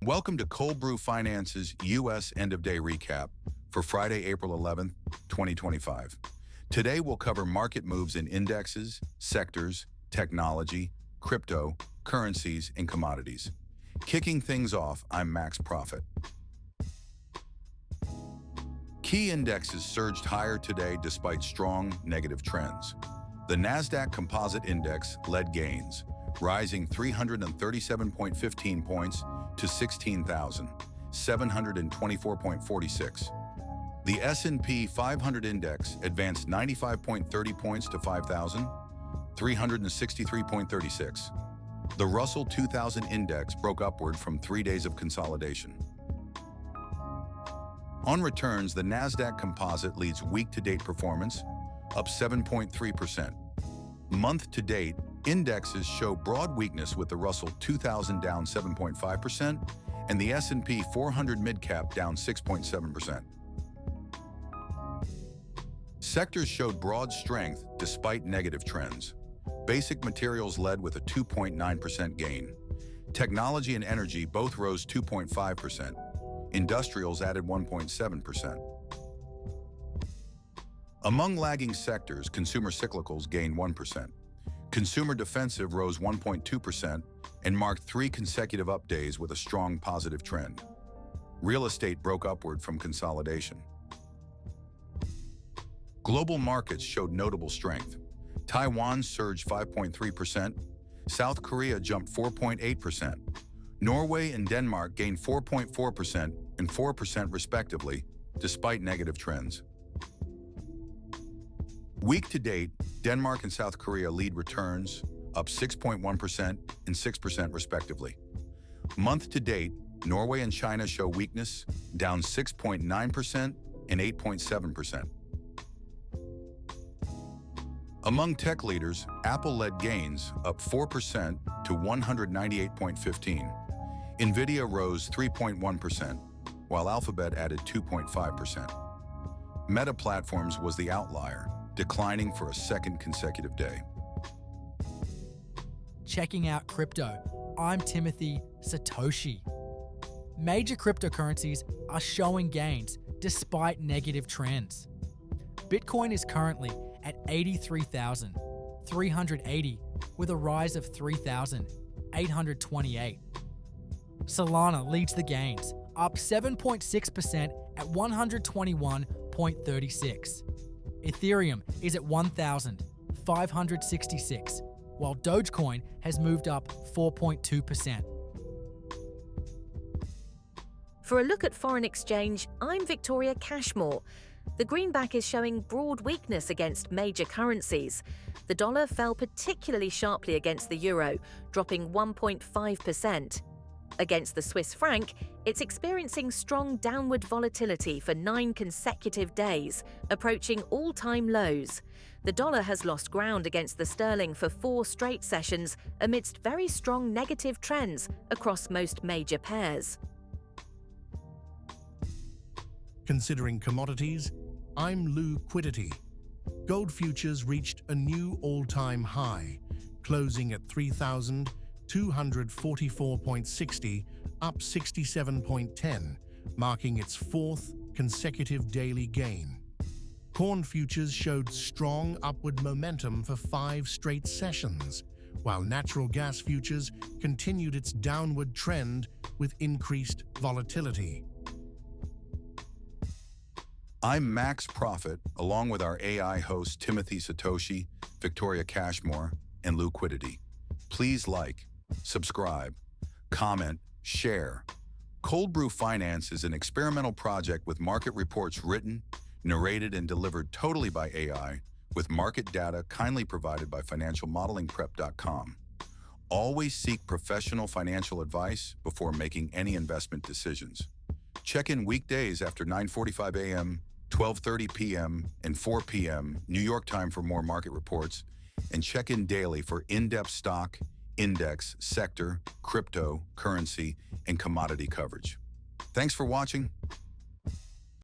Welcome to Cold Brew Finance's U.S. End-of-Day Recap for Friday, April 11th, 2025. Today, we'll cover market moves in indexes, sectors, technology, crypto, currencies, and commodities. Kicking things off, I'm Max Profit. Key indexes surged higher today despite strong negative trends. The Nasdaq Composite Index led gains, rising 337.15 points to 16,724.46. The S&P 500 Index advanced 95.30 points to 5,363.36. The Russell 2000 Index broke upward from 3 days of consolidation. On returns, the Nasdaq Composite leads week-to-date performance, up 7.3%. Month-to-date, indexes show broad weakness with the Russell 2000 down 7.5% and the S&P 400 mid-cap down 6.7%. Sectors showed broad strength despite negative trends. Basic materials led with a 2.9% gain. Technology and energy both rose 2.5%. Industrials added 1.7%. Among lagging sectors, consumer cyclicals gained 1%. Consumer defensive rose 1.2% and marked 3 consecutive up days with a strong positive trend. Real estate broke upward from consolidation. Global markets showed notable strength. Taiwan surged 5.3%, South Korea jumped 4.8%, Norway and Denmark gained 4.4% and 4% respectively, despite negative trends. Week-to-date, Denmark and South Korea lead returns, up 6.1% and 6% respectively. Month-to-date, Norway and China show weakness, down 6.9% and 8.7%. Among tech leaders, Apple led gains, up 4% to 198.15. NVIDIA rose 3.1%, while Alphabet added 2.5%. Meta Platforms was the outlier, declining for a second consecutive day. Checking out crypto, I'm Timothy Satoshi. Major cryptocurrencies are showing gains despite negative trends. Bitcoin is currently at 83,380 with a rise of 3,828. Solana leads the gains, up 7.6% at 121.36. Ethereum is at 1,566, while Dogecoin has moved up 4.2%. For a look at foreign exchange, I'm Victoria Cashmore. The greenback is showing broad weakness against major currencies. The dollar fell particularly sharply against the euro, dropping 1.5%. Against the Swiss franc, it's experiencing strong downward volatility for 9 consecutive days, approaching all-time lows. The dollar has lost ground against the sterling for 4 straight sessions amidst very strong negative trends across most major pairs. Considering commodities, I'm Liquidity. Gold futures reached a new all-time high, closing at 3,244.60, up 67.10, marking its 4th consecutive daily gain. Corn futures showed strong upward momentum for 5 straight sessions, while natural gas futures continued its downward trend with increased volatility. I'm Max Profit, along with our AI hosts Timothy Satoshi, Victoria Cashmore, and Liquidity. Please like, subscribe, comment, share. Cold Brew Finance is an experimental project with market reports written, narrated, and delivered totally by AI, with market data kindly provided by financialmodelingprep.com. Always seek professional financial advice before making any investment decisions. Check in weekdays after 9:45 a.m., 12:30 p.m., and 4 p.m. New York time for more market reports, and check in daily for in-depth stock, index, sector, crypto, currency, and commodity coverage. Thanks for watching.